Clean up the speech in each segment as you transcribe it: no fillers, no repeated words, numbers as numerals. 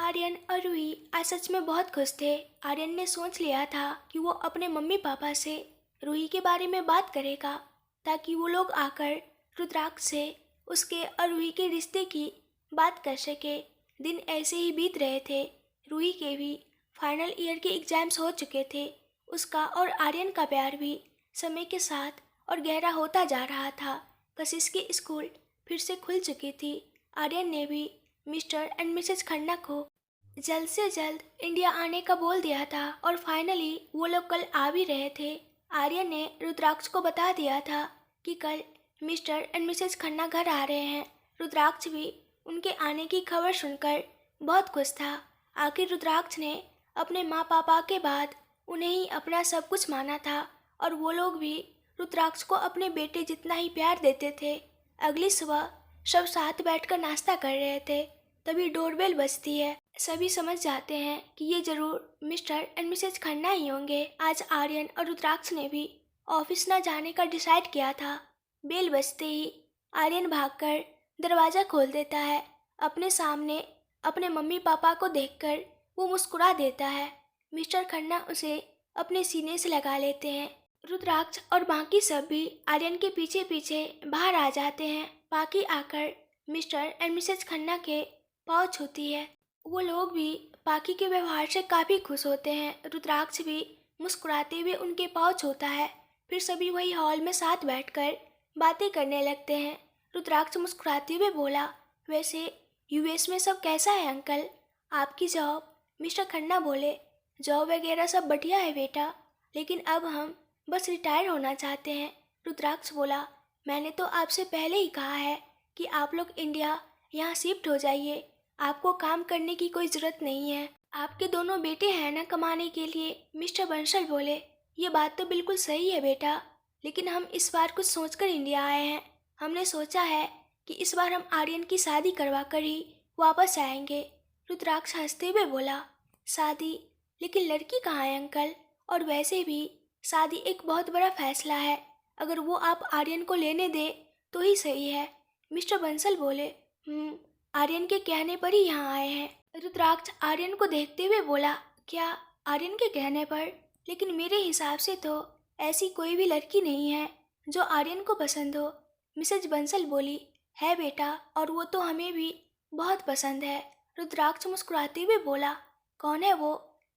आर्यन और रूही आज सच में बहुत खुश थे। आर्यन ने सोच लिया था कि वो अपने मम्मी पापा से रूही के बारे में बात करेगा ताकि वो लोग आकर रुद्राक्ष से उसके और रूही के रिश्ते की बात कर सके। दिन ऐसे ही बीत रहे थे। रूही के भी फाइनल ईयर के एग्जाम्स हो चुके थे। उसका और आर्यन का प्यार भी समय के साथ और गहरा होता जा रहा था। कशिश की स्कूल फिर से खुल चुकी थी। आर्यन ने भी मिस्टर एंड मिसेज खन्ना को जल्द से जल्द इंडिया आने का बोल दिया था और फाइनली वो लोग कल आ भी रहे थे। आर्यन ने रुद्राक्ष को बता दिया था कि कल मिस्टर एंड मिसेज खन्ना घर आ रहे हैं। रुद्राक्ष भी उनके आने की खबर सुनकर बहुत खुश था। आखिर रुद्राक्ष ने अपने माँ पापा के बाद उन्हें ही अपना सब कुछ माना था और वो लोग भी रुद्राक्ष को अपने बेटे जितना ही प्यार देते थे। अगली सुबह सब साथ बैठकर नाश्ता कर रहे थे, तभी डोरबेल बजती है। सभी समझ जाते हैं कि ये जरूर मिस्टर एंड मिसेज खन्ना ही होंगे। आज आर्यन और रुद्राक्ष ने भी ऑफिस न जाने का डिसाइड किया था। बेल बजते ही आर्यन भागकर दरवाज़ा खोल देता है। अपने सामने अपने मम्मी पापा को देखकर वो मुस्कुरा देता है। मिस्टर खन्ना उसे अपने सीने से लगा लेते हैं। रुद्राक्ष और बाकी सब भी आर्यन के पीछे पीछे बाहर आ जाते हैं। बाकी आकर मिस्टर एंड मिसेज खन्ना के पाँव छूती है। वो लोग भी पाकी के व्यवहार से काफ़ी खुश होते हैं। रुद्राक्ष भी मुस्कुराते हुए उनके पाँव छूता है। फिर सभी वही हॉल में साथ बैठकर बातें करने लगते हैं। रुद्राक्ष मुस्कुराते हुए बोला, वैसे यूएस में सब कैसा है अंकल, आपकी जॉब? मिस्टर खन्ना बोले, जॉब वगैरह सब बढ़िया है बेटा, लेकिन अब हम बस रिटायर होना चाहते हैं। रुद्राक्ष बोला, मैंने तो आपसे पहले ही कहा है कि आप लोग इंडिया यहाँ शिफ्ट हो जाइए, आपको काम करने की कोई ज़रूरत नहीं है। आपके दोनों बेटे हैं ना कमाने के लिए। मिस्टर बंसल बोले, ये बात तो बिल्कुल सही है बेटा, लेकिन हम इस बार कुछ सोचकर इंडिया आए हैं। हमने सोचा है कि इस बार हम आर्यन की शादी करवा कर ही वापस आएंगे। रुद्राक्ष हंसते हुए बोला, शादी? लेकिन लड़की कहाँ है अंकल? और वैसे भी शादी एक बहुत बड़ा फैसला है, अगर वो आप आर्यन को लेने दे तो ही सही है। मिस्टर बंसल बोले, आर्यन के कहने पर ही यहाँ आए हैं। रुद्राक्ष आर्यन को देखते हुए बोला, क्या आर्यन के कहने पर? लेकिन मेरे हिसाब से तो ऐसी कोई भी लड़की नहीं है जो आर्यन को पसंद हो। मिसेज बंसल बोली, है बेटा, और वो तो हमें भी बहुत पसंद है। रुद्राक्ष मुस्कुराते हुए बोला, कौन है वो?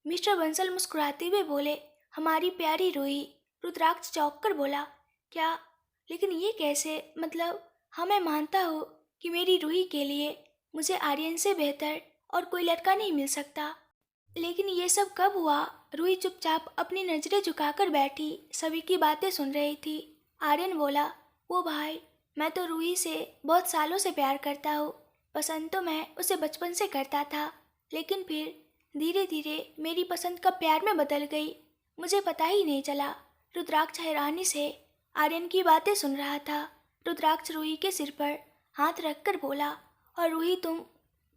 मिस्टर बंसल मुस्कुराते हुए बोले, हमारी प्यारी रूही। रुद्राक्ष चौंक कर बोला, क्या? लेकिन ये कैसे? मतलब हाँ, मैं मानता हूँ कि मेरी रूही के लिए मुझे आर्यन से बेहतर और कोई लड़का नहीं मिल सकता, लेकिन ये सब कब हुआ? रूही चुपचाप अपनी नज़रें झुकाकर बैठी सभी की बातें सुन रही थी। आर्यन बोला, वो भाई, मैं तो रूही से बहुत सालों से प्यार करता हूँ। पसंद तो मैं उसे बचपन से करता था, लेकिन फिर धीरे धीरे मेरी पसंद कब प्यार में बदल गई, मुझे पता ही नहीं चला। रुद्राक्ष हैरानी से आर्यन की बातें सुन रहा था। रुद्राक्ष रूही के सिर पर हाथ रखकर बोला, और रूही तुम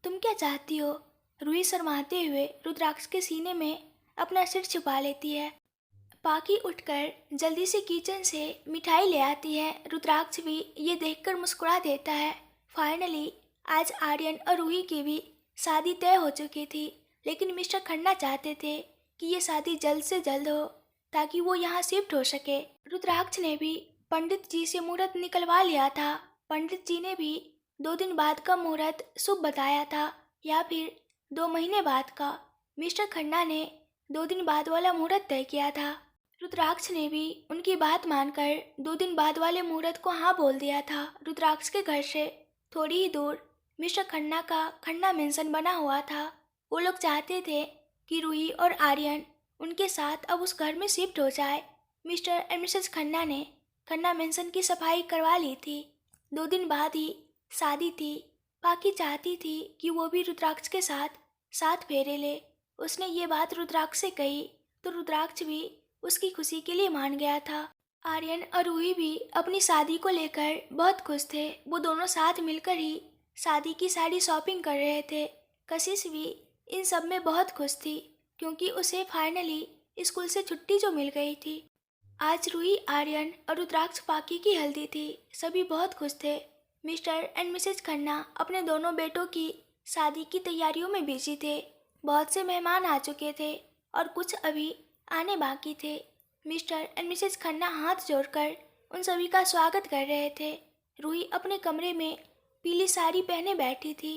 क्या चाहती हो? रूही शर्माते हुए रुद्राक्ष के सीने में अपना सिर छुपा लेती है। पाकी उठकर जल्दी से किचन से मिठाई ले आती है। रुद्राक्ष भी ये देखकर मुस्कुरा देता है। फाइनली आज आर्यन और रूही की भी शादी तय हो चुकी थी, लेकिन मिस्टर खन्ना चाहते थे कि ये शादी जल्द से जल्द हो ताकि वो यहाँ शिफ्ट हो सके। रुद्राक्ष ने भी पंडित जी से मुहूर्त निकलवा लिया था। पंडित जी ने भी 2 दिन बाद का मुहूर्त शुभ बताया था, या फिर 2 महीने बाद का। मिस्टर खन्ना ने 2 दिन बाद वाला मुहूर्त तय किया था। रुद्राक्ष ने भी उनकी बात मानकर 2 दिन बाद वाले मुहूर्त को हाँ बोल दिया था। रुद्राक्ष के घर से थोड़ी ही दूर मिस्टर खन्ना का खन्ना मेंशन बना हुआ था। वो लोग चाहते थे कि रूही और आर्यन उनके साथ अब उस घर में शिफ्ट हो जाए। मिस्टर एंड मिसेज खन्ना ने खन्ना मेंशन की सफाई करवा ली थी। 2 दिन बाद ही शादी थी। पाकी चाहती थी कि वो भी रुद्राक्ष के साथ फेरे ले। उसने ये बात रुद्राक्ष से कही तो रुद्राक्ष भी उसकी खुशी के लिए मान गया था। आर्यन और रूही भी अपनी शादी को लेकर बहुत खुश थे। वो दोनों साथ मिलकर ही शादी की सारी शॉपिंग कर रहे थे। कशिश भी इन सब में बहुत खुश थी, क्योंकि उसे फाइनली स्कूल से छुट्टी जो मिल गई थी। आज रूही, आर्यन और रुद्राक्ष पाकी की हल्दी थी। सभी बहुत खुश थे। मिस्टर एंड मिसेज खन्ना अपने दोनों बेटों की शादी की तैयारियों में बिजी थे। बहुत से मेहमान आ चुके थे और कुछ अभी आने बाकी थे। मिस्टर एंड मिसेस खन्ना हाथ जोड़कर उन सभी का स्वागत कर रहे थे। रूही अपने कमरे में पीली साड़ी पहने बैठी थी।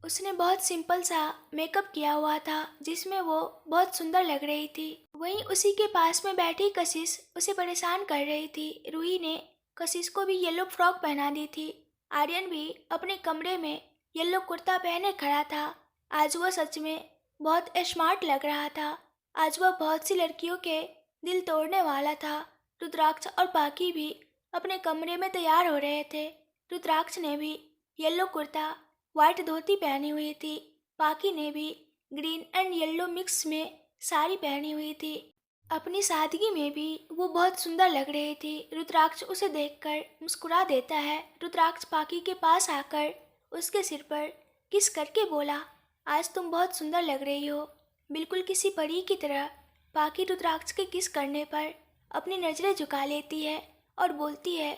उसने बहुत सिंपल सा मेकअप किया हुआ था जिसमें वो बहुत सुंदर लग रही थी। वहीं उसी के पास में बैठी कशिश उसे परेशान कर रही थी। रूही ने कशिश को भी येलो फ्रॉक पहना दी थी। आर्यन भी अपने कमरे में येलो कुर्ता पहने खड़ा था। आज वह सच में बहुत स्मार्ट लग रहा था। आज वह बहुत सी लड़कियों के दिल तोड़ने वाला था। रुद्राक्ष और बाकी भी अपने कमरे में तैयार हो रहे थे। रुद्राक्ष ने भी येलो कुर्ता व्हाइट धोती पहनी हुई थी। बाकी ने भी ग्रीन एंड येलो मिक्स में साड़ी पहनी हुई थी। अपनी सादगी में भी वो बहुत सुंदर लग रही थी। रुद्राक्ष उसे देखकर मुस्कुरा देता है। रुद्राक्ष पाकी के पास आकर उसके सिर पर किस करके बोला, आज तुम बहुत सुंदर लग रही हो, बिल्कुल किसी परी की तरह। पाकी रुद्राक्ष के किस करने पर अपनी नजरें झुका लेती है और बोलती है,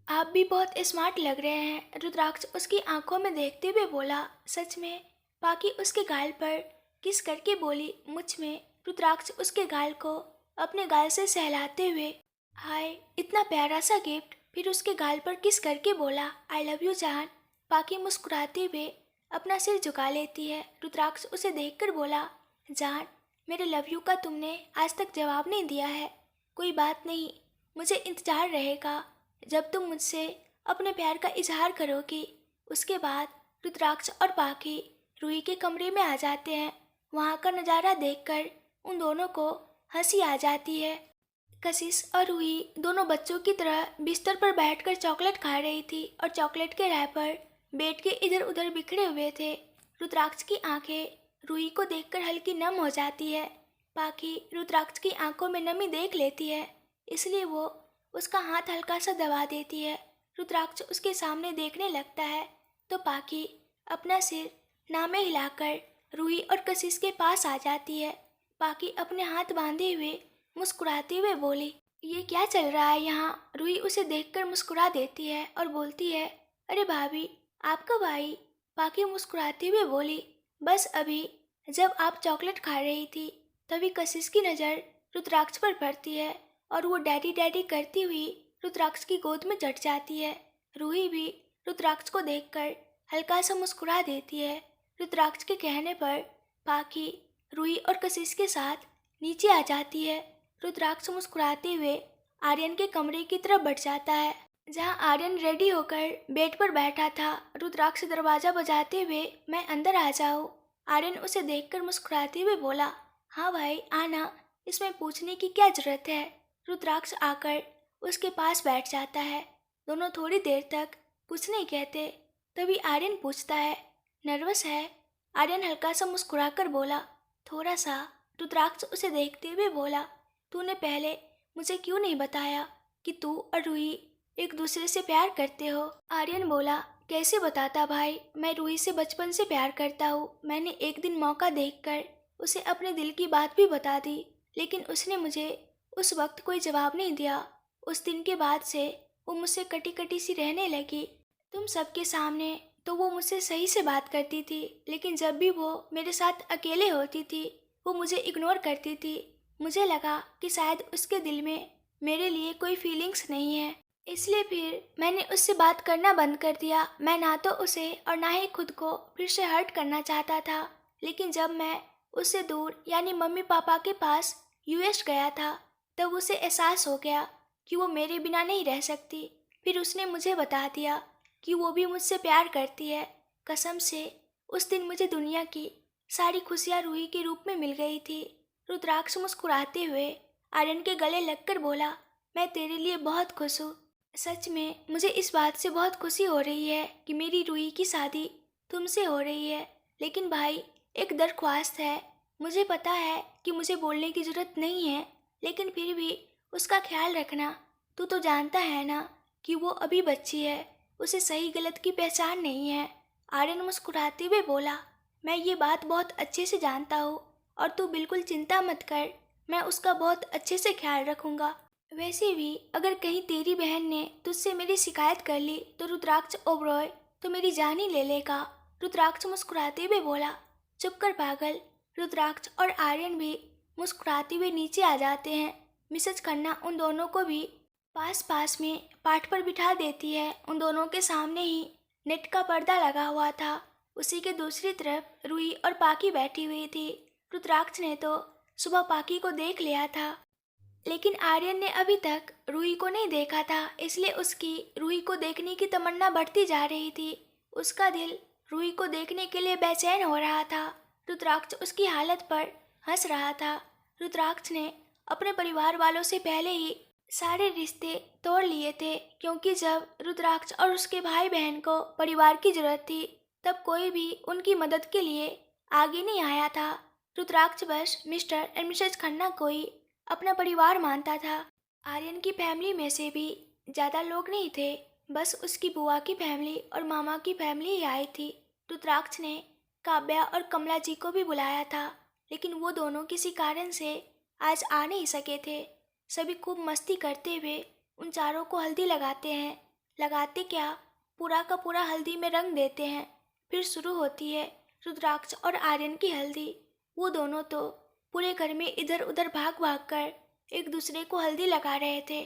आप भी बहुत स्मार्ट लग रहे हैं। रुद्राक्ष उसकी आंखों में देखते हुए बोला, सच में? पाकी उसके गाल पर किस करके बोली, मुझ में? रुद्राक्ष उसके गाल को अपने गाल से सहलाते हुए, हाय इतना प्यारा सा गिफ्ट। फिर उसके गाल पर किस करके बोला, आई लव यू जान। पाकी मुस्कुराते हुए अपना सिर झुका लेती है। रुद्राक्ष उसे देखकर बोला, जान मेरे लव यू का तुमने आज तक जवाब नहीं दिया है। कोई बात नहीं, मुझे इंतजार रहेगा जब तुम मुझसे अपने प्यार का इजहार करोगी। उसके बाद रुद्राक्ष और पाकी रूही के कमरे में आ जाते हैं। वहाँ का नज़ारा देखकर उन दोनों को हंसी आ जाती है। कशिश और रूही दोनों बच्चों की तरह बिस्तर पर बैठकर चॉकलेट खा रही थी और चॉकलेट के रैपर बेड के इधर उधर बिखरे हुए थे। रुद्राक्ष की आंखें रूही को देखकर हल्की नम हो जाती है। पाकी रुद्राक्ष की आंखों में नमी देख लेती है, इसलिए वो उसका हाथ हल्का सा दबा देती है। रुद्राक्ष उसके सामने देखने लगता है तो पाकी अपना सिर नामे हिलाकर रूही और कशिश के पास आ जाती है। पाकी अपने हाथ बांधे हुए मुस्कुराते हुए बोली, ये क्या चल रहा है यहाँ? रूही उसे देखकर मुस्कुरा देती है और बोलती है, अरे भाभी आप कब आई? पाकी मुस्कुराते हुए बोली, बस अभी जब आप चॉकलेट खा रही थी तभी कशिश की नज़र रुद्राक्ष पर पड़ती है और वो डैडी डैडी करती हुई रुद्राक्ष की गोद में चढ़ जाती है। रूही भी रुद्राक्ष को देखकर हल्का सा मुस्कुरा देती है। रुद्राक्ष के कहने पर पाकी रूही और कशिश के साथ नीचे आ जाती है। रुद्राक्ष मुस्कुराते हुए आर्यन के कमरे की तरफ बढ़ जाता है, जहां आर्यन रेडी होकर बेड पर बैठा था। रुद्राक्ष दरवाजा बजाते हुए, मैं अंदर आ जाऊं? आर्यन उसे देखकर मुस्कुराते हुए बोला, हाँ भाई आना, इसमें पूछने की क्या जरूरत है। रुद्राक्ष आकर उसके पास बैठ जाता है। दोनों थोड़ी देर तक कुछ नहीं कहते। तभी आर्यन पूछता है, नर्वस है? आर्यन हल्का सा मुस्कुराकर बोला, थोड़ा सा। रुद्राक्ष उसे देखते हुए बोला, तूने पहले मुझे क्यों नहीं बताया कि तू और रूही एक दूसरे से प्यार करते हो? आर्यन बोला, कैसे बताता भाई, मैं रूही से बचपन से प्यार करता हूँ। मैंने एक दिन मौका देखकर उसे अपने दिल की बात भी बता दी, लेकिन उसने मुझे उस वक्त कोई जवाब नहीं दिया। उस दिन के बाद से वो मुझसे कटी कटी सी रहने लगी। तुम सबके सामने तो वो मुझसे सही से बात करती थी, लेकिन जब भी वो मेरे साथ अकेले होती थी वो मुझे इग्नोर करती थी। मुझे लगा कि शायद उसके दिल में मेरे लिए कोई फीलिंग्स नहीं है, इसलिए फिर मैंने उससे बात करना बंद कर दिया। मैं ना तो उसे और ना ही खुद को फिर से हर्ट करना चाहता था। लेकिन जब मैं उससे दूर यानी मम्मी पापा के पास यूएस गया था तब उसे एहसास हो गया कि वो मेरे बिना नहीं रह सकती। फिर उसने मुझे बता दिया कि वो भी मुझसे प्यार करती है। कसम से उस दिन मुझे दुनिया की सारी खुशियाँ रूही के रूप में मिल गई थी। रुद्राक्ष मुस्कुराते हुए आर्यन के गले लगकर बोला, मैं तेरे लिए बहुत खुश हूँ। सच में मुझे इस बात से बहुत खुशी हो रही है कि मेरी रूही की शादी तुमसे हो रही है। लेकिन भाई एक दरख्वास्त है। मुझे पता है कि मुझे बोलने की ज़रूरत नहीं है, लेकिन फिर भी उसका ख्याल रखना। तू तो जानता है ना कि वो अभी बच्ची है, उसे सही गलत की पहचान नहीं है। आर्यन मुस्कुराते हुए बोला, मैं ये बात बहुत अच्छे से जानता हूँ और तू बिल्कुल चिंता मत कर, मैं उसका बहुत अच्छे से ख्याल रखूँगा। वैसे भी अगर कहीं तेरी बहन ने तुझसे मेरी शिकायत कर ली तो रुद्राक्ष ओबरॉय तो मेरी जान ही ले लेगा। रुद्राक्ष मुस्कुराते हुए बोला। चुप कर पागल। रुद्राक्ष और आर्यन भी मुस्कुराते हुए नीचे आ जाते हैं। मिसेज खन्ना उन दोनों को भी पास पास में पाठ पर बिठा देती है। उन दोनों के सामने ही नेट का पर्दा लगा हुआ था। उसी के दूसरी तरफ रूही और पाकी बैठी हुई थी। रुद्राक्ष ने तो सुबह पाकी को देख लिया था, लेकिन आर्यन ने अभी तक रूही को नहीं देखा था, इसलिए उसकी रूही को देखने की तमन्ना बढ़ती जा रही थी। उसका दिल रूही को देखने के लिए बेचैन हो रहा था। रुद्राक्ष उसकी हालत पर हंस रहा था। रुद्राक्ष ने अपने परिवार वालों से पहले ही सारे रिश्ते तोड़ लिए थे, क्योंकि जब रुद्राक्ष और उसके भाई बहन को परिवार की जरूरत थी तब कोई भी उनकी मदद के लिए आगे नहीं आया था। रुद्राक्ष बस मिस्टर एंड मिसेज खन्ना को ही अपना परिवार मानता था। आर्यन की फैमिली में से भी ज़्यादा लोग नहीं थे, बस उसकी बुआ की फैमिली और मामा की फैमिली ही आई थी। रुद्राक्ष ने काव्या और कमला जी को भी बुलाया था, लेकिन वो दोनों किसी कारण से आज आ नहीं सके थे। सभी खूब मस्ती करते हुए उन चारों को हल्दी लगाते हैं। लगाते क्या, पूरा का पूरा हल्दी में रंग देते हैं। फिर शुरू होती है रुद्राक्ष और आर्यन की हल्दी। वो दोनों तो पूरे घर में इधर उधर भाग भाग कर एक दूसरे को हल्दी लगा रहे थे।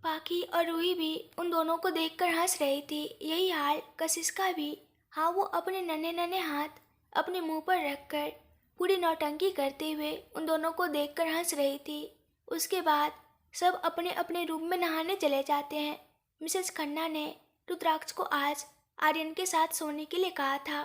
पाकी और रूही भी उन दोनों को देखकर हंस रही थी। यही हाल कशिश का भी। हाँ, वो अपने नन्हे नन्हे हाथ अपने मुंह पर रखकर पूरी नौटंकी करते हुए उन दोनों को देखकर हंस रही थी। उसके बाद सब अपने अपने रूम में नहाने चले जाते हैं। मिसेज खन्ना ने रुद्राक्ष को आज आर्यन के साथ सोने के लिए कहा था।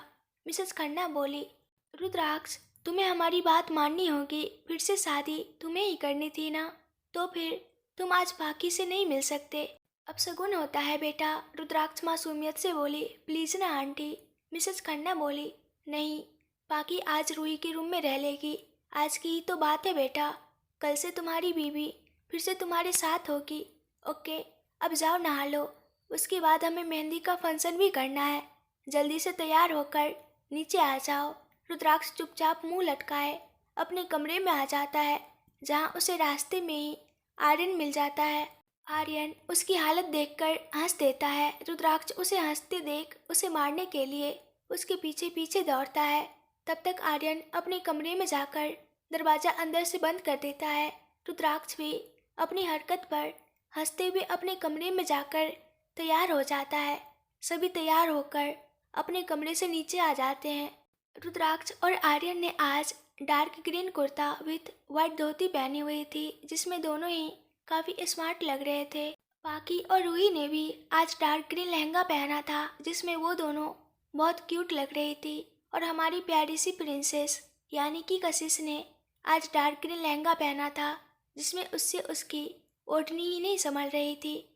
मिसेज खन्ना बोली, रुद्राक्ष, तुम्हें हमारी बात माननी होगी। फिर से शादी तुम्हें ही करनी थी ना, तो फिर तुम आज पाकी से नहीं मिल सकते। अब शगुन होता है बेटा। रुद्राक्ष मासूमियत से बोली। प्लीज़ ना आंटी। मिसेज खन्ना बोली, नहीं, पाकी आज रूही के रूम में रह लेगी। आज की ही तो बात है बेटा। कल से तुम्हारी बीवी फिर से तुम्हारे साथ होगी। ओके, अब जाओ नहा लो। उसके बाद हमें मेहंदी का फंक्शन भी करना है। जल्दी से तैयार होकर नीचे आ जाओ। रुद्राक्ष चुपचाप मुंह लटकाए अपने कमरे में आ जाता है, जहां उसे रास्ते में ही आर्यन मिल जाता है। आर्यन उसकी हालत देखकर हंस देता है। रुद्राक्ष उसे हंसते देख उसे मारने के लिए उसके पीछे पीछे दौड़ता है। तब तक आर्यन अपने कमरे में जाकर दरवाज़ा अंदर से बंद कर देता है। रुद्राक्ष भी अपनी हरकत पर हंसते हुए अपने कमरे में जाकर तैयार हो जाता है। सभी तैयार होकर अपने कमरे से नीचे आ जाते हैं। रुद्राक्ष और आर्यन ने आज dark green kurta with white dhoti पहनी हुई थी, जिसमें दोनों ही काफ़ी स्मार्ट लग रहे थे। पाकी और रूही ने भी आज डार्क ग्रीन लहंगा पहना था, जिसमें वो दोनों बहुत क्यूट लग रही थी। और हमारी प्यारी सी प्रिंसेस यानी कि कशिश ने आज डार्क ग्रीन लहंगा पहना था, जिसमें उससे उसकी ओढ़नी ही नहीं संभल रही थी,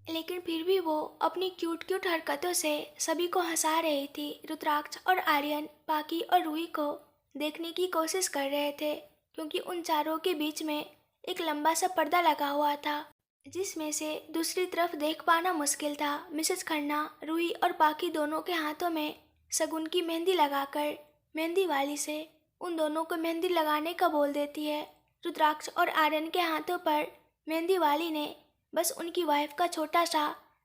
लेकिन फिर भी वो अपनी क्यूट क्यूट हरकतों से सभी को हंसा रही थी। रुद्राक्ष और आर्यन पाकी और रूही को देखने की कोशिश कर रहे थे, क्योंकि उन चारों के बीच में एक लंबा सा पर्दा लगा हुआ था, जिसमें से दूसरी तरफ देख पाना मुश्किल था। मिसेज खन्ना रूही और पाकी दोनों के हाथों में शगुन की मेहंदी लगाकर मेहंदी वाली से उन दोनों को मेहंदी लगाने का बोल देती है। रुद्राक्ष और आर्यन के हाथों पर मेहंदी वाली ने बस उनकी वाइफ का छोटा सा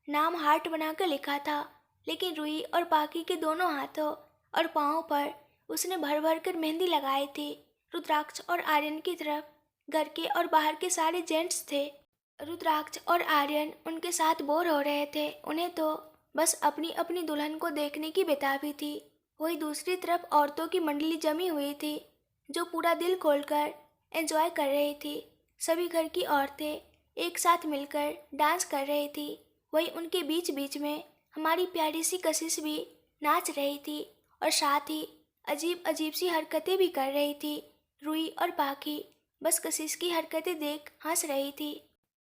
नाम हार्ट बनाकर लिखा था, लेकिन रूही और पाकी के दोनों हाथों और पाँव पर उसने भर भर कर मेहंदी लगाई थी। रुद्राक्ष और आर्यन की तरफ घर के और बाहर के सारे जेंट्स थे। रुद्राक्ष और आर्यन उनके साथ बोर हो रहे थे। उन्हें तो बस अपनी अपनी दुल्हन को देखने की बेताबी थी। वही दूसरी तरफ औरतों की मंडली जमी हुई थी, जो पूरा दिल खोलकर एंजॉय कर रही थी। सभी घर की औरतें एक साथ मिलकर डांस कर रही थी। वही उनके बीच बीच में हमारी प्यारी सी कशिश भी नाच रही थी, और साथ ही अजीब अजीब सी हरकतें भी कर रही थी। रूही और पाकी बस कशिश की हरकतें देख हंस रही थी।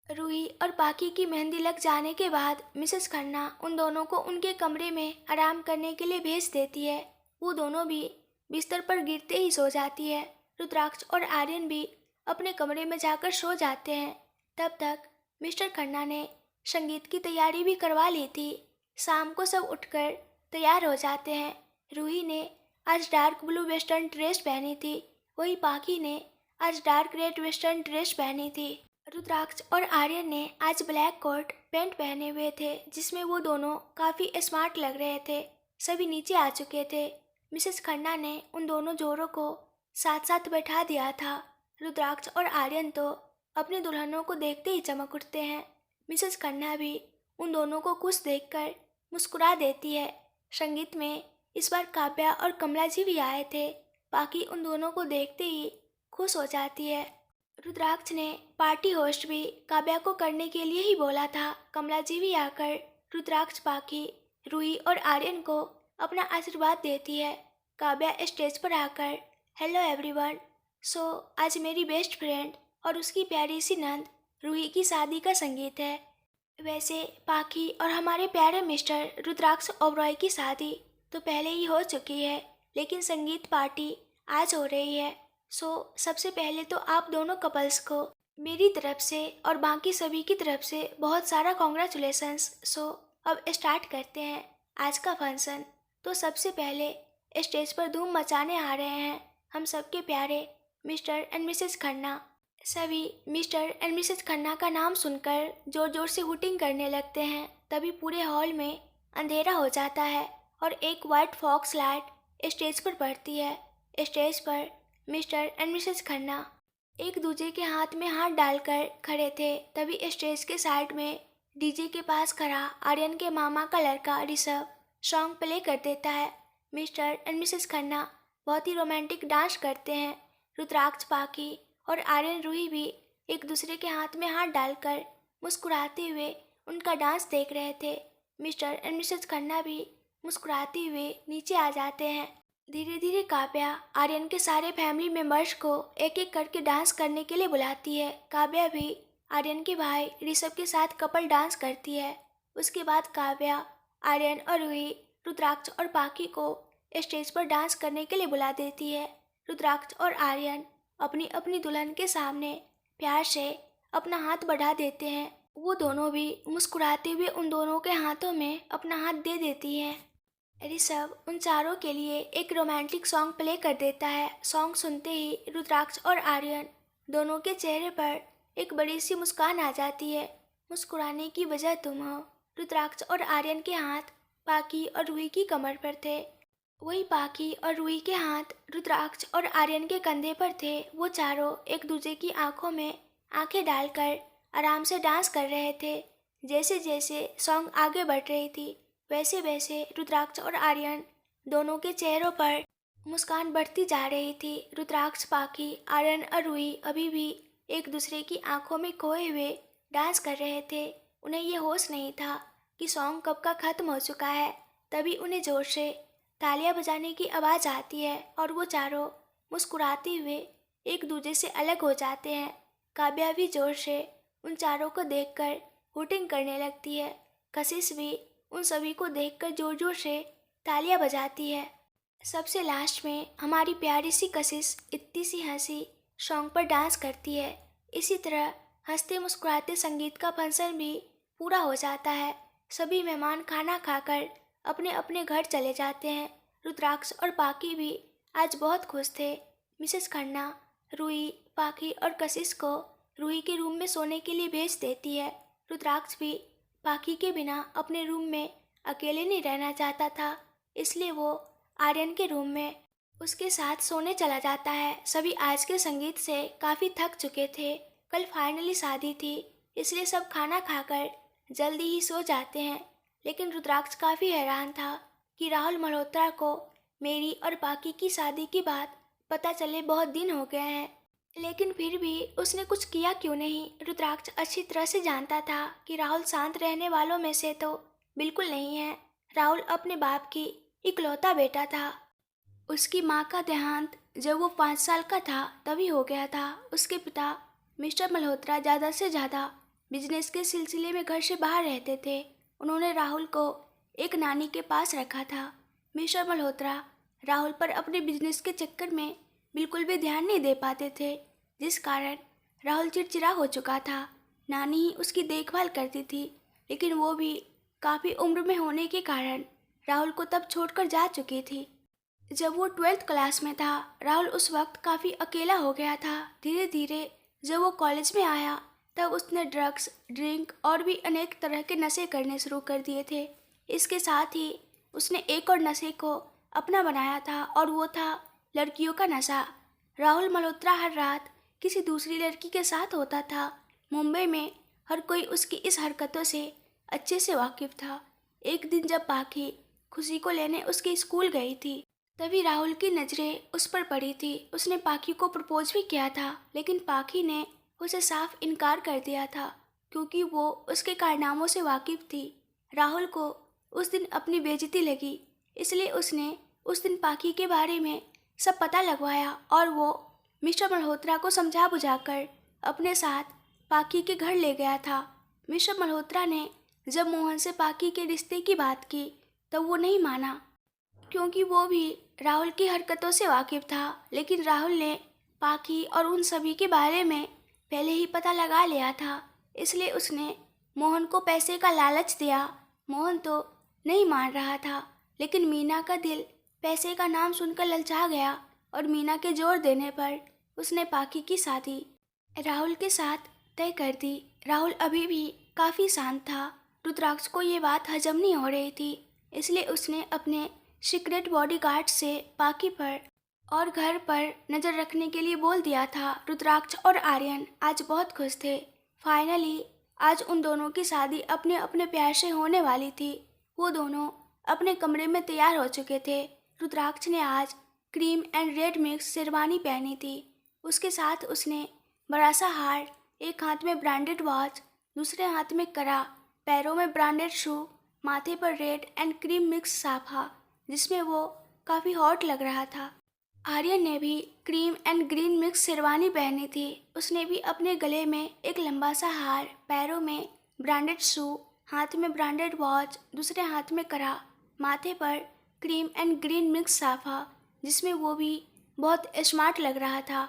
रूही और पाकी की मेहंदी लग जाने के बाद मिसेस खन्ना उन दोनों को उनके कमरे में आराम करने के लिए भेज देती है। वो दोनों भी बिस्तर पर गिरते ही सो जाती है। रुद्राक्ष और आर्यन भी अपने कमरे में जाकर सो जाते हैं। तब तक मिस्टर खन्ना ने संगीत की तैयारी भी करवा ली थी। शाम को सब उठकर तैयार हो जाते हैं। रूही ने आज डार्क ब्लू वेस्टर्न ड्रेस पहनी थी, वही पाकी ने आज डार्क रेड वेस्टर्न ड्रेस पहनी थी। रुद्राक्ष और आर्यन ने आज ब्लैक कोट पैंट पहने हुए थे, जिसमें वो दोनों काफ़ी स्मार्ट लग रहे थे। सभी नीचे आ चुके थे। मिसेस खन्ना ने उन दोनों जोड़ों को साथ साथ बैठा दिया था। रुद्राक्ष और आर्यन तो अपनी दुल्हनों को देखते ही चमक उठते हैं। मिसेस खन्ना भी उन दोनों को खुश देखकर मुस्कुरा देती है। संगीत में इस बार काव्या और कमला जी भी आए थे। बाकी उन दोनों को देखते ही खुश हो जाती है। रुद्राक्ष ने पार्टी होस्ट भी काव्या को करने के लिए ही बोला था। कमला जी भी आकर रुद्राक्ष, पाखी, रूही और आर्यन को अपना आशीर्वाद देती है। काव्या स्टेज पर आकर हेलो एवरीवन, सो आज मेरी बेस्ट फ्रेंड और उसकी प्यारी सी नंद रूही की शादी का संगीत है। वैसे पाखी और हमारे प्यारे मिस्टर रुद्राक्ष ओबरॉय की शादी तो पहले ही हो चुकी है, लेकिन संगीत पार्टी आज हो रही है। सो सबसे पहले तो आप दोनों कपल्स को मेरी तरफ से और बाकी सभी की तरफ से बहुत सारा कॉन्ग्रेचुलेसन्स। सो अब स्टार्ट करते हैं आज का फंक्शन। तो सबसे पहले स्टेज पर धूम मचाने आ रहे हैं हम सबके प्यारे मिस्टर एंड मिसेस खन्ना। सभी मिस्टर एंड मिसेस खन्ना का नाम सुनकर जोर जोर से हुटिंग करने लगते हैं। तभी पूरे हॉल में अंधेरा हो जाता है और एक वाइट फॉक्स लाइट स्टेज पर पड़ती है। स्टेज पर मिस्टर एंड मिसेस खन्ना एक दूसरे के हाथ में हाथ डालकर खड़े थे। तभी स्टेज के साइड में डीजे के पास खड़ा आर्यन के मामा का लड़का ऋषभ सॉन्ग प्ले कर देता है। मिस्टर एंड मिसेस खन्ना बहुत ही रोमांटिक डांस करते हैं। रुद्राक्ष, पाखी और आर्यन, रूही भी एक दूसरे के हाथ में हाथ डालकर मुस्कुराते हुए उनका डांस देख रहे थे। मिस्टर एंड मिसेस खन्ना भी मुस्कुराते हुए नीचे आ जाते हैं। धीरे धीरे काव्या आर्यन के सारे फैमिली मेंबर्स को एक एक करके डांस करने के लिए बुलाती है। काव्या भी आर्यन के भाई ऋषभ के साथ कपल डांस करती है। उसके बाद काव्या आर्यन और रूही रुद्राक्ष और पाखी को स्टेज पर डांस करने के लिए बुला देती है। रुद्राक्ष और आर्यन अपनी अपनी दुल्हन के सामने प्यार से अपना हाथ बढ़ा देते हैं। वो दोनों भी मुस्कुराते हुए उन दोनों के हाथों में अपना हाथ दे देती हैं। ऋषभ उन चारों के लिए एक रोमांटिक सॉन्ग प्ले कर देता है। सॉन्ग सुनते ही रुद्राक्ष और आर्यन दोनों के चेहरे पर एक बड़ी सी मुस्कान आ जाती है। मुस्कुराने की वजह तुम हो। रुद्राक्ष और आर्यन के हाथ पाखी और रूही की कमर पर थे। वही पाखी और रूही के हाथ रुद्राक्ष और आर्यन के कंधे पर थे। वो चारों एक दूसरे की आंखों में आंखें डालकर आराम से डांस कर रहे थे। जैसे जैसे सॉन्ग आगे बढ़ रही थी वैसे वैसे रुद्राक्ष और आर्यन दोनों के चेहरों पर मुस्कान बढ़ती जा रही थी। रुद्राक्ष, पाखी, आर्यन और रूही अभी भी एक दूसरे की आंखों में खोए हुए डांस कर रहे थे। उन्हें ये होश नहीं था कि सॉन्ग कब का खत्म हो चुका है। तभी उन्हें जोर से तालियां बजाने की आवाज़ आती है और वो चारों मुस्कुराते हुए एक दूसरे से अलग हो जाते हैं। काव्या भी जोर से उन चारों को देखकर हुटिंग करने लगती है। कशिश भी उन सभी को देखकर जोर जोर से तालियां बजाती है। सबसे लास्ट में हमारी प्यारी सी कशिश इतनी सी हंसी सॉन्ग पर डांस करती है। इसी तरह हंसते मुस्कुराते संगीत का फंक्शन भी पूरा हो जाता है। सभी मेहमान खाना खाकर अपने अपने घर चले जाते हैं। रुद्राक्ष और पाखी भी आज बहुत खुश थे। मिसेस खन्ना रूही, पाखी और कशिश को रूही के रूम में सोने के लिए भेज देती है। रुद्राक्ष भी पाखी के बिना अपने रूम में अकेले नहीं रहना चाहता था, इसलिए वो आर्यन के रूम में उसके साथ सोने चला जाता है। सभी आज के संगीत से काफ़ी थक चुके थे। कल फाइनली शादी थी, इसलिए सब खाना खाकर जल्दी ही सो जाते हैं। लेकिन रुद्राक्ष काफ़ी हैरान था कि राहुल मल्होत्रा को मेरी और पाखी की शादी की बात पता चले बहुत दिन हो गए हैं, लेकिन फिर भी उसने कुछ किया क्यों नहीं। रुद्राक्ष अच्छी तरह से जानता था कि राहुल शांत रहने वालों में से तो बिल्कुल नहीं है। राहुल अपने बाप की इकलौता बेटा था। उसकी माँ का देहांत जब वो 5 साल का था तभी हो गया था। उसके पिता मिस्टर मल्होत्रा ज़्यादा से ज़्यादा बिजनेस के सिलसिले में घर से बाहर रहते थे। उन्होंने राहुल को एक नानी के पास रखा था। मिस्टर मल्होत्रा राहुल पर अपने बिजनेस के चक्कर में बिल्कुल भी ध्यान नहीं दे पाते थे, जिस कारण राहुल चिड़चिड़ा हो चुका था। नानी ही उसकी देखभाल करती थी, लेकिन वो भी काफ़ी उम्र में होने के कारण राहुल को तब छोड़कर जा चुकी थी। जब वो 12th क्लास में था, राहुल उस वक्त काफ़ी अकेला हो गया था। धीरे धीरे जब वो कॉलेज में आया तब उसने ड्रग्स, ड्रिंक और भी अनेक तरह के नशे करने शुरू कर दिए थे। इसके साथ ही उसने एक और नशे को अपना बनाया था और वो था लड़कियों का नशा। राहुल मल्होत्रा हर रात किसी दूसरी लड़की के साथ होता था। मुंबई में हर कोई उसकी इस हरकतों से अच्छे से वाकिफ था। एक दिन जब पाखी खुशी को लेने उसके स्कूल गई थी, तभी राहुल की नज़रें उस पर पड़ी थी। उसने पाखी को प्रपोज भी किया था, लेकिन पाखी ने उसे साफ इनकार कर दिया था क्योंकि वो उसके कारनामों से वाकिफ थी। राहुल को उस दिन अपनी बेइज्जती लगी, इसलिए उसने उस दिन पाखी के बारे में सब पता लगवाया और वो मिस्टर मल्होत्रा को समझा बुझाकर अपने साथ पाखी के घर ले गया था। मिस्टर मल्होत्रा ने जब मोहन से पाखी के रिश्ते की बात की तब वो नहीं माना, क्योंकि वो भी राहुल की हरकतों से वाकिफ था। लेकिन राहुल ने पाखी और उन सभी के बारे में पहले ही पता लगा लिया था, इसलिए उसने मोहन को पैसे का लालच दिया। मोहन तो नहीं मान रहा था, लेकिन मीना का दिल पैसे का नाम सुनकर ललचा गया और मीना के जोर देने पर उसने पाखी की शादी राहुल के साथ तय कर दी। राहुल अभी भी काफ़ी शांत था। रुद्राक्ष को ये बात हजम नहीं हो रही थी, इसलिए उसने अपने सीक्रेट बॉडीगार्ड से पाखी पर और घर पर नज़र रखने के लिए बोल दिया था। रुद्राक्ष और आर्यन आज बहुत खुश थे। फाइनली आज उन दोनों की शादी अपने अपने प्यार से होने वाली थी। वो दोनों अपने कमरे में तैयार हो चुके थे। रुद्राक्ष ने आज cream and red mix sherwani पहनी थी। उसके साथ उसने बड़ा सा हार, एक हाथ में ब्रांडेड वॉच, दूसरे हाथ में कड़ा, पैरों में ब्रांडेड शू, माथे पर रेड एंड क्रीम मिक्स साफा, जिसमें वो काफ़ी हॉट लग रहा था। आर्यन ने भी cream and green mix sherwani पहनी थी। उसने भी अपने गले में एक लंबा सा हार, पैरों में ब्रांडेड शू, हाथ में ब्रांडेड वॉच, दूसरे हाथ में कड़ा, माथे पर क्रीम एंड ग्रीन मिक्स साफा, जिसमें वो भी बहुत स्मार्ट लग रहा था।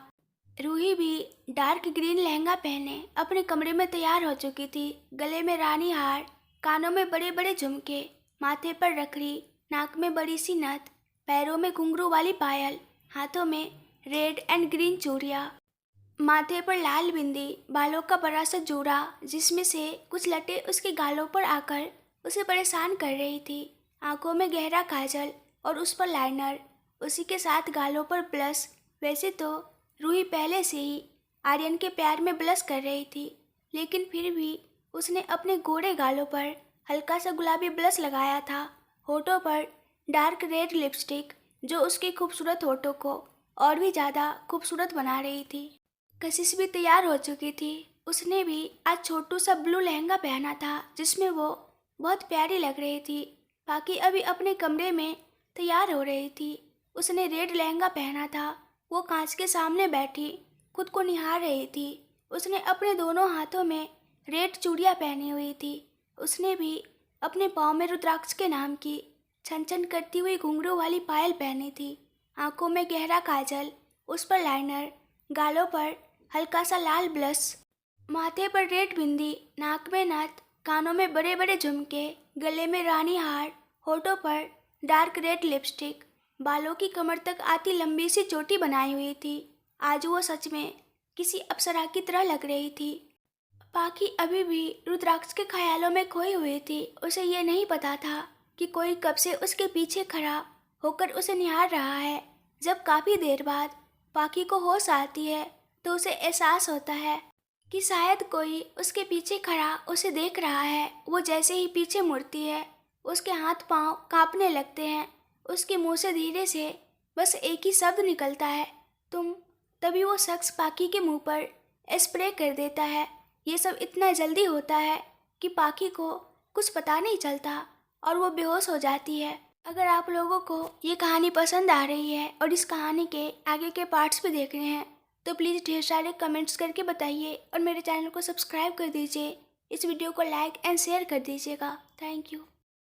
रूही भी डार्क ग्रीन लहंगा पहने अपने कमरे में तैयार हो चुकी थी। गले में रानी हार, कानों में बड़े बड़े झुमके, माथे पर रखड़ी, नाक में बड़ी सी नथ, पैरों में घुंघरू वाली पायल, हाथों में रेड एंड ग्रीन चूड़ियाँ, माथे पर लाल बिंदी, बालों का बड़ा सा जूड़ा जिसमें से कुछ लटें उसके गालों पर आकर उसे परेशान कर रही थी, आंखों में गहरा काजल और उस पर लाइनर, उसी के साथ गालों पर ब्लश। वैसे तो रूही पहले से ही आर्यन के प्यार में ब्लश कर रही थी, लेकिन फिर भी उसने अपने गोरे गालों पर हल्का सा गुलाबी ब्लश लगाया था। होठों पर डार्क रेड लिपस्टिक जो उसके खूबसूरत होठों को और भी ज़्यादा खूबसूरत बना रही थी। कशिश भी तैयार हो चुकी थी। उसने भी आज छोटू सा ब्लू लहंगा पहना था, जिसमें वो बहुत प्यारी लग रही थी। बाकी अभी अपने कमरे में तैयार हो रही थी। उसने रेड लहंगा पहना था। वो कांच के सामने बैठी खुद को निहार रही थी। उसने अपने दोनों हाथों में रेड चूड़ियाँ पहनी हुई थी। उसने भी अपने पाँव में रुद्राक्ष के नाम की छन छन करती हुई घुंघरू वाली पायल पहनी थी। आंखों में गहरा काजल, उस पर लाइनर, गालों पर हल्का सा लाल ब्लश, माथे पर रेड बिंदी, नाक में नथ, कानों में बड़े बड़े झुमके, गले में रानी हार, होठों पर डार्क रेड लिपस्टिक, बालों की कमर तक आती लंबी सी चोटी बनाई हुई थी। आज वो सच में किसी अप्सरा की तरह लग रही थी। पाखी अभी भी रुद्राक्ष के ख्यालों में खोई हुई थी। उसे ये नहीं पता था कि कोई कब से उसके पीछे खड़ा होकर उसे निहार रहा है। जब काफ़ी देर बाद पाखी को होश आती है तो उसे एहसास होता है कि शायद कोई उसके पीछे खड़ा उसे देख रहा है। वो जैसे ही पीछे मुड़ती है, उसके हाथ पांव कांपने लगते हैं। उसके मुंह से धीरे से बस एक ही शब्द निकलता है, तुम। तभी वो शख्स पाखी के मुंह पर स्प्रे कर देता है। ये सब इतना जल्दी होता है कि पाखी को कुछ पता नहीं चलता और वो बेहोश हो जाती है। अगर आप लोगों को ये कहानी पसंद आ रही है और इस कहानी के आगे के पार्ट्स भी देखने हैं तो प्लीज़ ढेर सारे कमेंट्स करके बताइए और मेरे चैनल को सब्सक्राइब कर दीजिए। इस वीडियो को लाइक एंड शेयर कर दीजिएगा। Thank you.